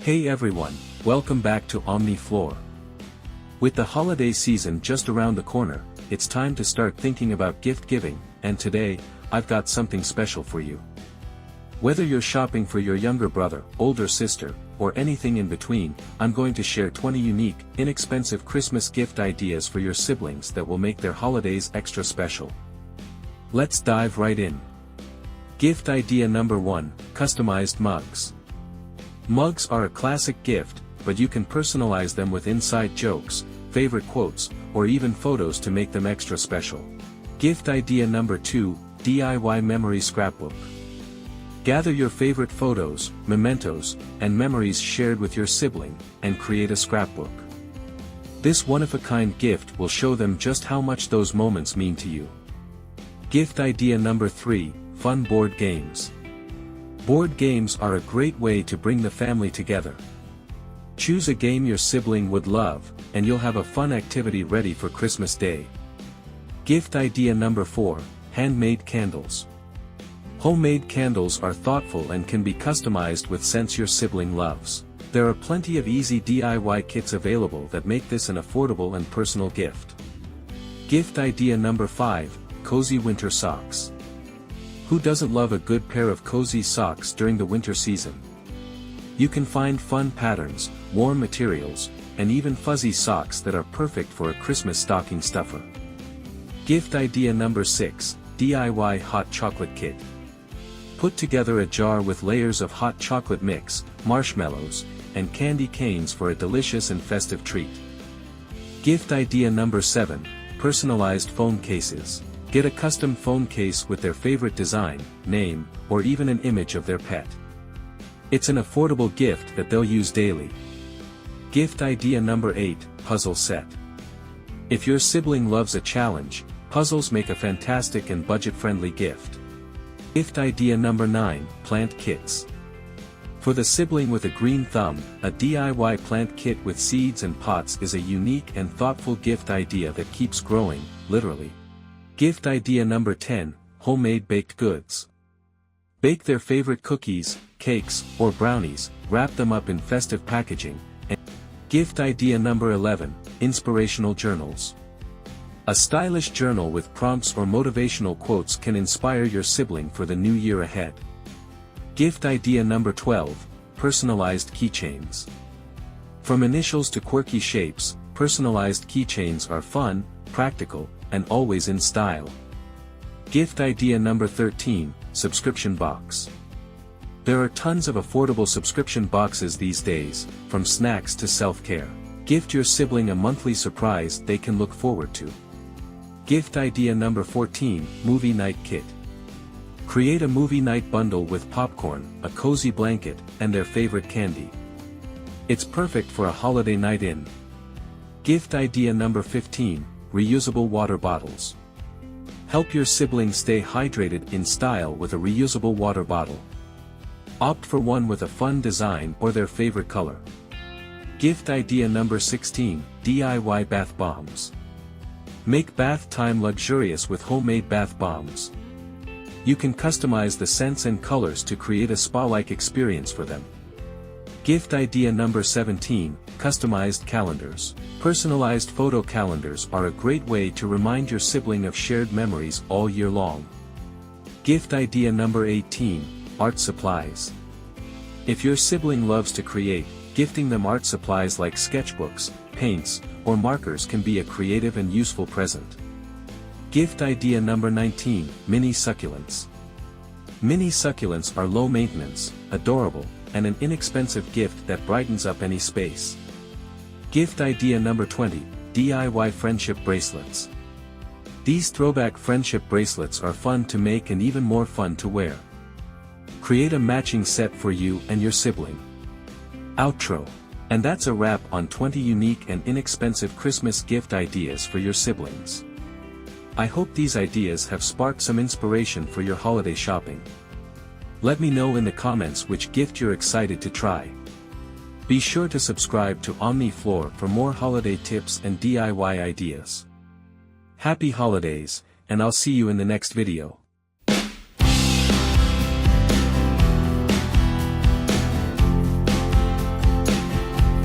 Hey everyone, welcome back to Omni Floor. With the holiday season just around the corner, it's time to start thinking about gift giving, and today, I've got something special for you. Whether you're shopping for your younger brother, older sister, or anything in between, I'm going to share 20 unique, inexpensive Christmas gift ideas for your siblings that will make their holidays extra special. Let's dive right in. Gift idea number 1, customized mugs. Mugs are a classic gift, but you can personalize them with inside jokes, favorite quotes, or even photos to make them extra special. Gift idea number 2, DIY memory scrapbook. Gather your favorite photos, mementos, and memories shared with your sibling, and create a scrapbook. This one-of-a-kind gift will show them just how much those moments mean to you. Gift idea number 3, fun board games. Board games are a great way to bring the family together. Choose a game your sibling would love, and you'll have a fun activity ready for Christmas Day. Gift idea number 4, handmade candles. Homemade candles are thoughtful and can be customized with scents your sibling loves. There are plenty of easy DIY kits available that make this an affordable and personal gift. Gift idea number 5, cozy winter socks. Who doesn't love a good pair of cozy socks during the winter season? You can find fun patterns, warm materials, and even fuzzy socks that are perfect for a Christmas stocking stuffer. Gift idea number 6, DIY hot chocolate kit. Put together a jar with layers of hot chocolate mix, marshmallows, and candy canes for a delicious and festive treat. Gift idea number 7, personalized phone cases. Get a custom phone case with their favorite design, name, or even an image of their pet. It's an affordable gift that they'll use daily. Gift idea number 8, puzzle set. If your sibling loves a challenge, puzzles make a fantastic and budget-friendly gift. Gift idea number 9, plant kits. For the sibling with a green thumb, a DIY plant kit with seeds and pots is a unique and thoughtful gift idea that keeps growing, literally. Gift idea number 10, homemade baked goods. Bake their favorite cookies, cakes, or brownies, wrap them up in festive packaging, and gift idea number 11, inspirational journals. A stylish journal with prompts or motivational quotes can inspire your sibling for the new year ahead. Gift idea number 12, personalized keychains. From initials to quirky shapes, personalized keychains are fun, practical, and always in style. Gift idea number 13, subscription box. There are tons of affordable subscription boxes these days, from snacks to self-care. Gift your sibling a monthly surprise they can look forward to. Gift idea number 14, movie night kit. Create a movie night bundle with popcorn, a cozy blanket, and their favorite candy. It's perfect for a holiday night in. Gift idea number 15, reusable water bottles. Help your sibling stay hydrated in style with a reusable water bottle. Opt for one with a fun design or their favorite color. Gift idea number 16, DIY bath bombs. Make bath time luxurious with homemade bath bombs. You can customize the scents and colors to create a spa-like experience for them. Gift idea number 17, customized calendars. Personalized photo calendars are a great way to remind your sibling of shared memories all year long. Gift idea number 18, art supplies. If your sibling loves to create, gifting them art supplies like sketchbooks, paints, or markers can be a creative and useful present. Gift idea number 19, mini succulents. Mini succulents are low maintenance, adorable, and an inexpensive gift that brightens up any space. Gift idea number 20, DIY friendship bracelets. These throwback friendship bracelets are fun to make and even more fun to wear. Create a matching set for you and your sibling. Outro. And that's a wrap on 20 unique and inexpensive Christmas gift ideas for your siblings. I hope these ideas have sparked some inspiration for your holiday shopping. Let me know in the comments which gift you're excited to try. Be sure to subscribe to Omni Floor for more holiday tips and DIY ideas. Happy holidays, and I'll see you in the next video.